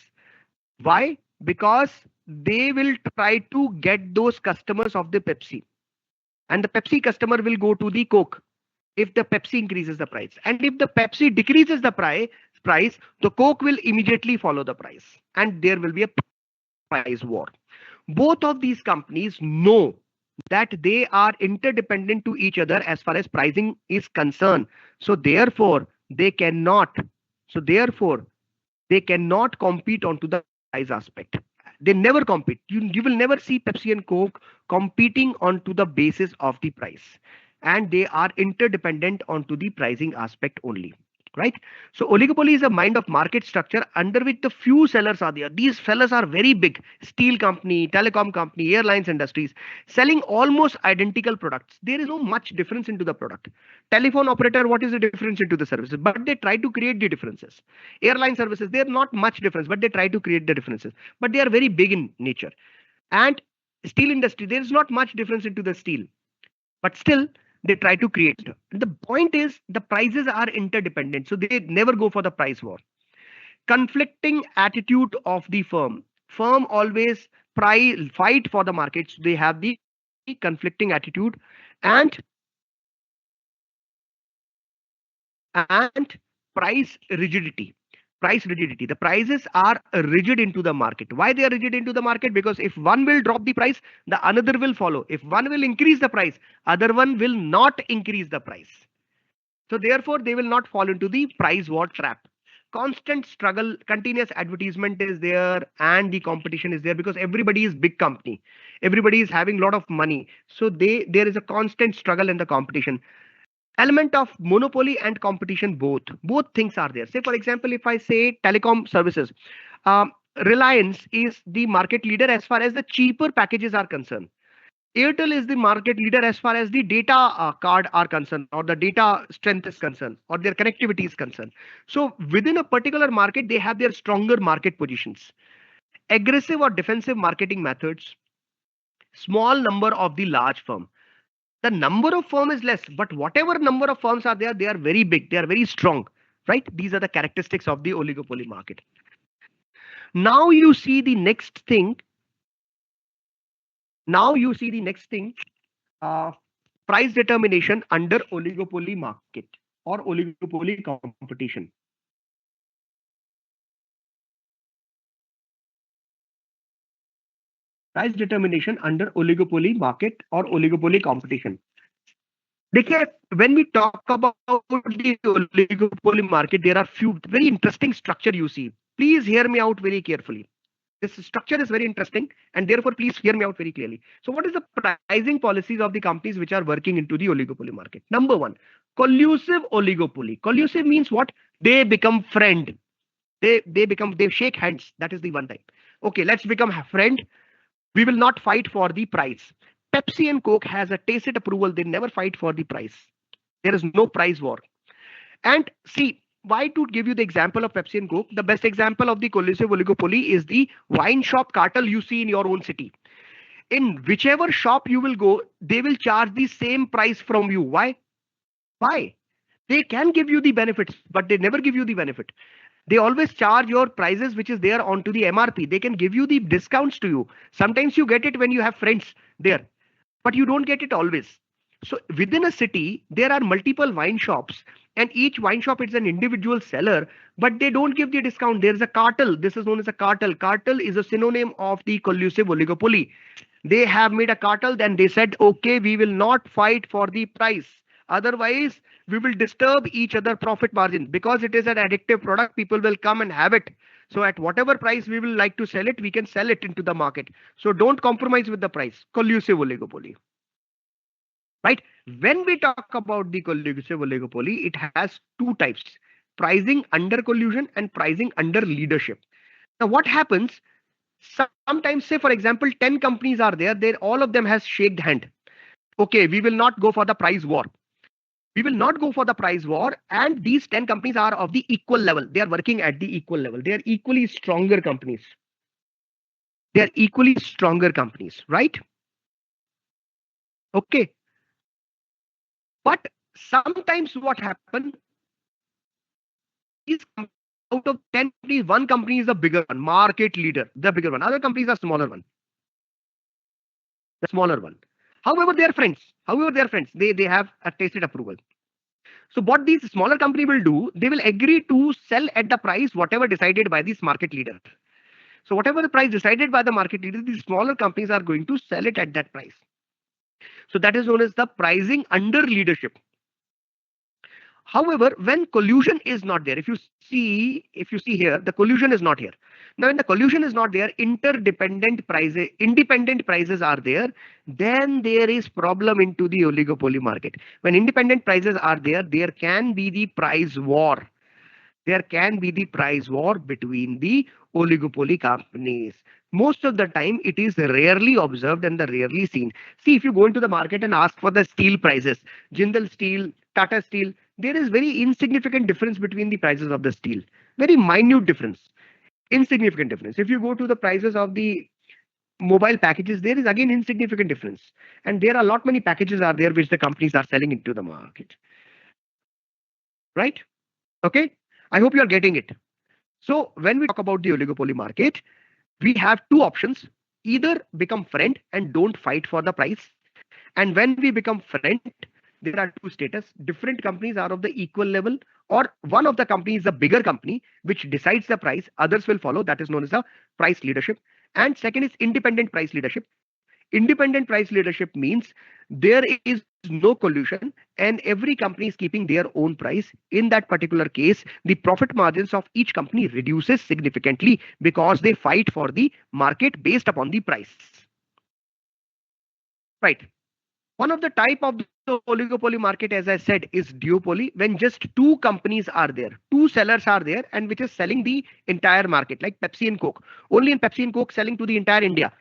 Speaker 1: Why? Because they will try to get those customers of the Pepsi. And the Pepsi customer will go to the Coke if the Pepsi increases the price. And if the Pepsi decreases the price, the Coke will immediately follow the price. And there will be a price war. Both of these companies know that they are interdependent to each other as far as pricing is concerned. So therefore, they cannot. So therefore, they cannot compete onto the price aspect. They never compete. You will never see Pepsi and Coke competing onto the basis of the price. and they are interdependent onto the pricing aspect only. Right? So oligopoly is a mind of market structure under which the few sellers are there. These fellas are very big: steel company, telecom company, airlines industries, selling almost identical products. There is no much difference into the product. Telephone operator, what is the difference into the services? But they try to create the differences. Airline services, they're not much difference, but they try to create the differences. But they are very big in nature. And steel industry, there is not much difference into the steel, but still they try to create. The point is the prices are interdependent, so they never go for the price war. Conflicting attitude of the firm always fight for the markets. They have the conflicting attitude, and and price rigidity. The prices are rigid into the market. Why they are rigid into the market? Because if one will drop the price, the another will follow. If one will increase the price, other one will not increase the price. So therefore they will not fall into the price war trap. Constant struggle, continuous advertisement is there, and the competition is there because everybody is big company, everybody is having a lot of money, so there is a constant struggle in the competition. Element of monopoly and competition, both things are there. Say for example, if I say telecom services, um, Reliance is the market leader as far as the cheaper packages are concerned. Airtel is the market leader as far as the data card are concerned, or the data strength is concerned, or their connectivity is concerned. So within a particular market, they have their stronger market positions. Aggressive or defensive marketing methods, small number of the large firm. The number of firm is less, but whatever number of firms are there, they are very big, they are very strong, right? These are the characteristics of the oligopoly market. Now you see the next thing. Now you see the next thing. Uh, Price determination under oligopoly market or oligopoly competition. Price determination under oligopoly market or oligopoly competition. देखिए, when we talk about the oligopoly market, there are few very interesting structure you see. Please hear me out very carefully. This structure is very interesting, and therefore please hear me out very clearly. So what is the pricing policies of the companies which are working into the oligopoly market? Number one, collusive oligopoly. Collusive means what? They become friend. They shake hands. That is the one type. Okay, let's become a friend. We will not fight for the price. Pepsi and Coke has a tacit approval. They never fight for the price. There is no price war. And see, why to give you the example of Pepsi and Coke? The best example of the collusive oligopoly is the wine shop cartel you see in your own city. In whichever shop you will go, they will charge the same price from you. Why? Why? They can give you the benefits, but they never give you the benefit. They always charge your prices which is there onto the MRP. They can give you the discounts to you. Sometimes you get it when you have friends there, but you don't get it always. So within a city, there are multiple wine shops, and each wine shop is an individual seller, but they don't give the discount. There's a cartel. This is known as a cartel. Cartel is a synonym of the collusive oligopoly. They have made a cartel, then they said, okay, we will not fight for the price. Otherwise, we will disturb each other profit margin because it is an addictive product. People will come and have it. So at whatever price we will like to sell it, we can sell it into the market. So don't compromise with the price. Collusive oligopoly. Right? When we talk about the collusive oligopoly, it has two types: pricing under collusion and pricing under leadership. Now, what happens? Sometimes, say for example, 10 companies are there. They all of them has shaked hand. Okay, we will not go for the price war. We will not go for the price war. And these 10 companies are of the equal level. They are working at the equal level. They are equally stronger companies. They are equally stronger companies, right? Okay. But sometimes what happens is out of 10 companies, one company is the bigger one, market leader, the bigger one. Other companies are smaller one, the smaller one. However, they are friends. They have a tacit approval. So what these smaller company will do, they will agree to sell at the price whatever decided by this market leader. So whatever the price decided by the market leader, these smaller companies are going to sell it at that price. So that is known as the pricing under leadership. However, when collusion is not there, if you see here, the collusion is not here. Now, when the collusion is not there, independent prices are there, then there is problem into the oligopoly market. When independent prices are there, there can be the price war. There can be the price war between the oligopoly companies. Most of the time, it is rarely observed and the rarely seen. See, if you go into the market and ask for the steel prices, Jindal Steel, Tata Steel, there is very insignificant difference between the prices of the steel. Very minute difference, insignificant difference. If you go to the prices of the mobile packages, there is again insignificant difference. And there are a lot many packages are there which the companies are selling into the market. Right? Okay. I hope you are getting it. So when we talk about the oligopoly market, we have two options. Either become friend and don't fight for the price. And when we become friend, there are two status. Different companies are of the equal level, or one of the companies is a bigger company which decides the price. Others will follow. That is known as the price leadership. And second is independent price leadership. Independent price leadership means there is no collusion and every company is keeping their own price. In that particular case, the profit margins of each company reduces significantly because they fight for the market based upon the price. Right. One of the type of the oligopoly market, as I said, is duopoly, when just two companies are there, two sellers are there, and which is selling the entire market, like Pepsi and Coke. Only in Pepsi and Coke selling to the entire India.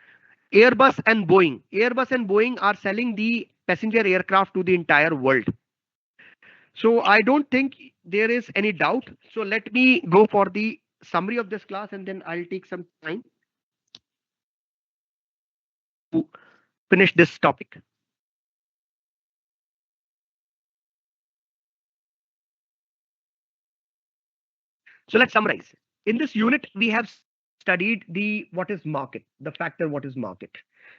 Speaker 1: Airbus and Boeing. Airbus and Boeing are selling the passenger aircraft to the entire world. So I don't think there is any doubt. So let me go for the summary of this class and then I'll take some time to finish this topic. So let's summarize. In this unit, we have studied the what is market, the factor what is market.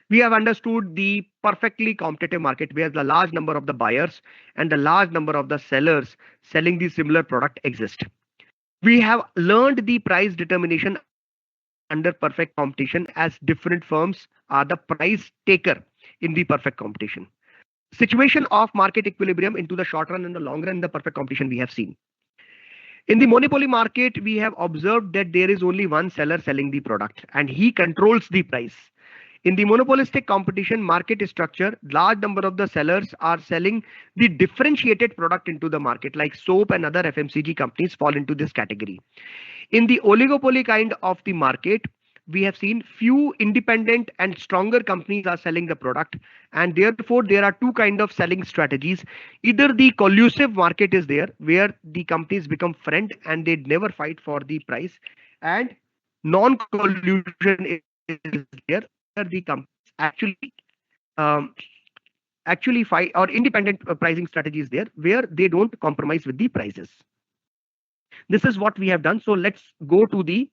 Speaker 1: We have understood the perfectly competitive market where the large number of the buyers and the large number of the sellers selling the similar product exist. We have learned the price determination under perfect competition as different firms are the price taker in the perfect competition. Situation of market equilibrium into the short run and the long run in the perfect competition we have seen. In the monopoly market, we have observed that there is only one seller selling the product and he controls the price. In the monopolistic competition market structure, large number of the sellers are selling the differentiated product into the market, like soap and other FMCG companies fall into this category. In the oligopoly kind of the market, we have seen few independent and stronger companies are selling the product, and therefore there are two kind of selling strategies. Either the collusive market is there where the companies become friend and they never fight for the price, and non-collusion is there where the companies um, actually fight, or independent pricing strategy is there where they don't compromise with the prices. This is what we have done. So let's go to the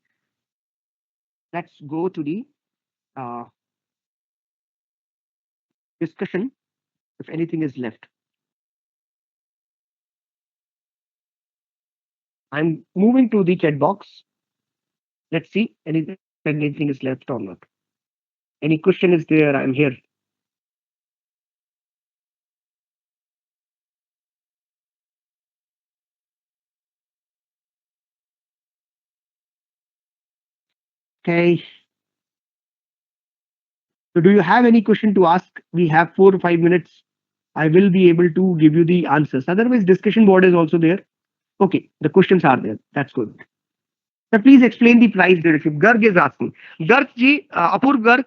Speaker 1: uh, discussion if anything is left. I'm moving to the chat box. Let's see anything is left or not. Any question is there? I'm here. Okay. So do you have any question to ask? We have 4 or 5 minutes. I will be able to give you the answers. Otherwise, discussion board is also there. Okay, the questions are there. That's good. So please explain the price leadership. Garg is asking. Garg ji, Apurv Garg,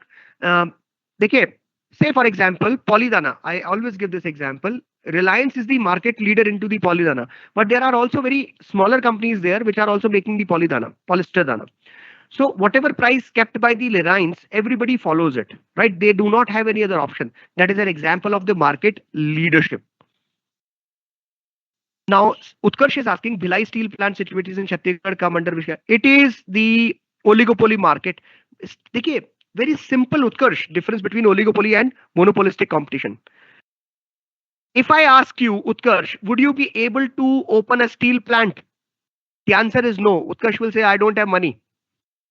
Speaker 1: देखिए, say for example, Polydana. I always give this example. Reliance is the market leader into the Polydana, but there are also very smaller companies there which are also making the Polydana, polyester dana. So whatever price kept by the Reliance, everybody follows it, right? They do not have any other option. That is an example of the market leadership. Now, Utkarsh is asking, Bhilai steel plant situated in Chhattisgarh come under which? It is the oligopoly market. देखिए, very simple Utkarsh, difference between oligopoly and monopolistic competition. If I ask you, Utkarsh, would you be able to open a steel plant? The answer is no. Utkarsh will say, I don't have money.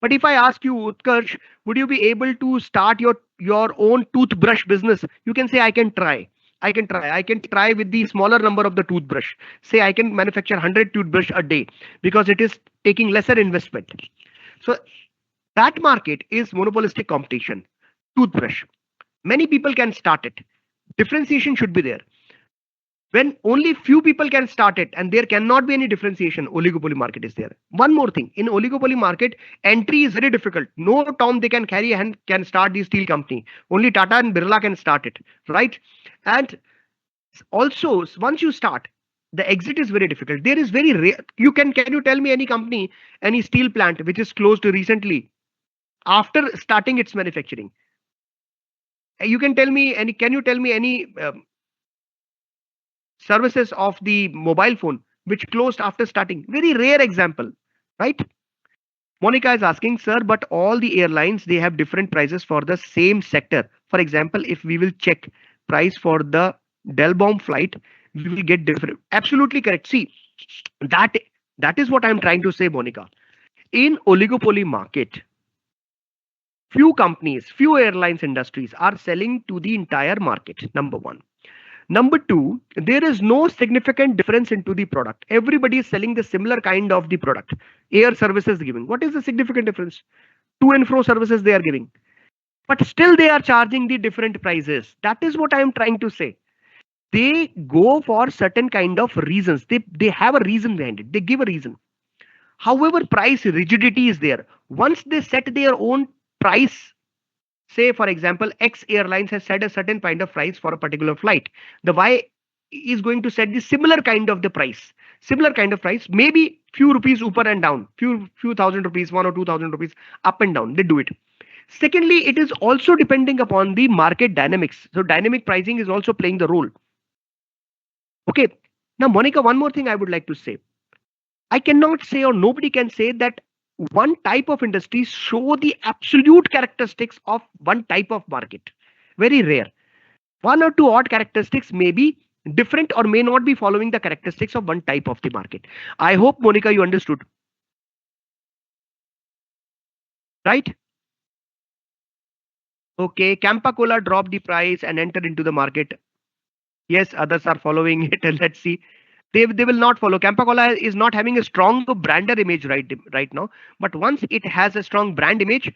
Speaker 1: But if I ask you, Utkarsh, would you be able to start your own toothbrush business? You can say, I can try. I can try. I can try with the smaller number of the toothbrush. Say I can manufacture 100 toothbrush a day because it is taking lesser investment. So that market is monopolistic competition. Toothbrush. Many people can start it. Differentiation should be there. When only few people can start it and there cannot be any differentiation, oligopoly market is there. One more thing, in oligopoly market, entry is very difficult. No Tom they can carry and can start the steel company. Only Tata and Birla can start it, right? And also once you start, the exit is very difficult. There is very rare. Can you tell me any company, any steel plant which is closed recently after starting its manufacturing? You can tell me any. Can you tell me any services of the mobile phone which closed after starting? Very rare example, right? Monica is asking, sir, but all the airlines they have different prices for the same sector. For example, if we will check price for the Delbom flight, we will get different. Absolutely correct. See, that that is what I'm trying to say, Monica. In oligopoly market, few companies, few airlines industries are selling to the entire market. Number one. Number two, there is no significant difference into the product. Everybody is selling the similar kind of the product. Air services giving. What is the significant difference? To and fro services they are giving. But still they are charging the different prices. That is what I am trying to say. They go for certain kind of reasons. They have a reason behind it. They give a reason. However, price rigidity is there. Once they set their own price, say for example X airlines has set a certain kind of price for a particular flight, the Y is going to set the similar kind of price, maybe few rupees up and down, few thousand rupees, 1 or 2 thousand rupees up and down, they do it. Secondly, it is also depending upon the market dynamics, so dynamic pricing is also playing the role. Okay, now Monica, one more thing I would like to say. I cannot say, or nobody can say, that one type of industry show the absolute characteristics of one type of market. Very rare. One or two odd characteristics may be different or may not be following the characteristics of one type of the market. I hope, Monica, you understood. Right? Okay, Campa Cola dropped the price and entered into the market. Yes, others are following it. And let's see. They will not follow. Campa Cola is not having a strong brander image right now. But once it has a strong brand image,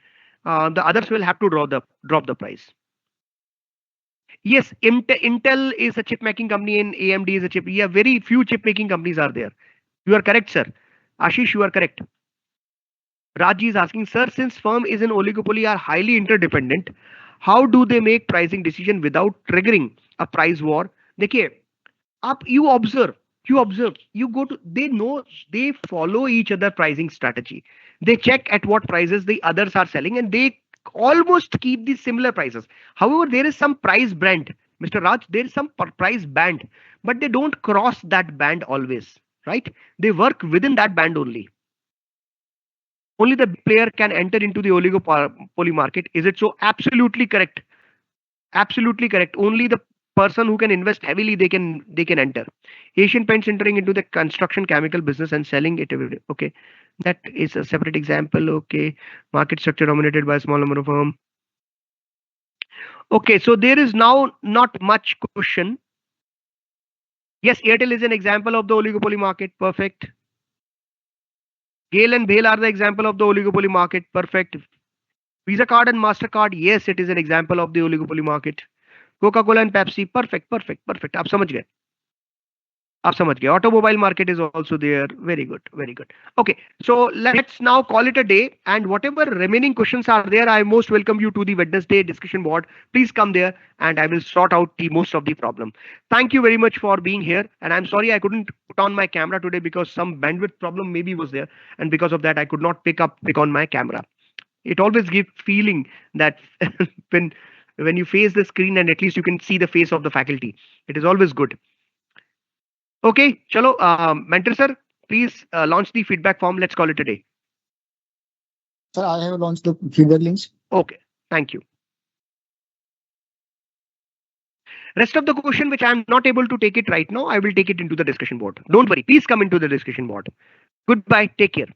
Speaker 1: the others will have to drop the price. Yes, Intel is a chip making company and AMD is a chip. Yeah, very few chip making companies are there. You are correct, sir. Ashish, you are correct. Raji is asking, sir, since firm is an oligopoly are highly interdependent, how do they make pricing decision without triggering a price war? देखिए, आप you go to, they know, they follow each other pricing strategy. They check at what prices the others are selling and they almost keep the similar prices. However, there is some price band, Mr. Raj, there is some price band, but they don't cross that band always, right? They work within that band only. Only the player can enter into the oligopoly market. Is it so? Absolutely correct. Absolutely correct. Only the person who can invest heavily they can enter. Asian Paints entering into the construction chemical business and selling it every day. Okay, that is a separate example. Okay, market structure dominated by a small number of firms. Okay, so there is now not much question. Yes, Airtel is an example of the oligopoly market. Perfect. Gale and Bale are the example of the oligopoly market. Perfect. Visa card and MasterCard, yes, it is an example of the oligopoly market. Coca-Cola and Pepsi, perfect, perfect, perfect. आप समझ गए? आप समझ गए. Automobile market is also there. Very good, very good. Okay, so let's now call it a day. And whatever remaining questions are there, I most welcome you to the Wednesday discussion board. Please come there, and I will sort out the most of the problem. Thank you very much for being here. And I'm sorry I couldn't put on my camera today because some bandwidth problem maybe was there, and because of that I could not pick on my camera. It always gives feeling that when you face the screen and at least you can see the face of the faculty, it is always good. Okay, chalo, mentor sir, please launch the feedback form. Let's call it a day.
Speaker 2: Sir, I have launched the feedback links.
Speaker 1: Okay, thank you. Rest of the question which I am not able to take it right now, I will take it into the discussion board. Don't worry, please come into the discussion board. Goodbye, take care.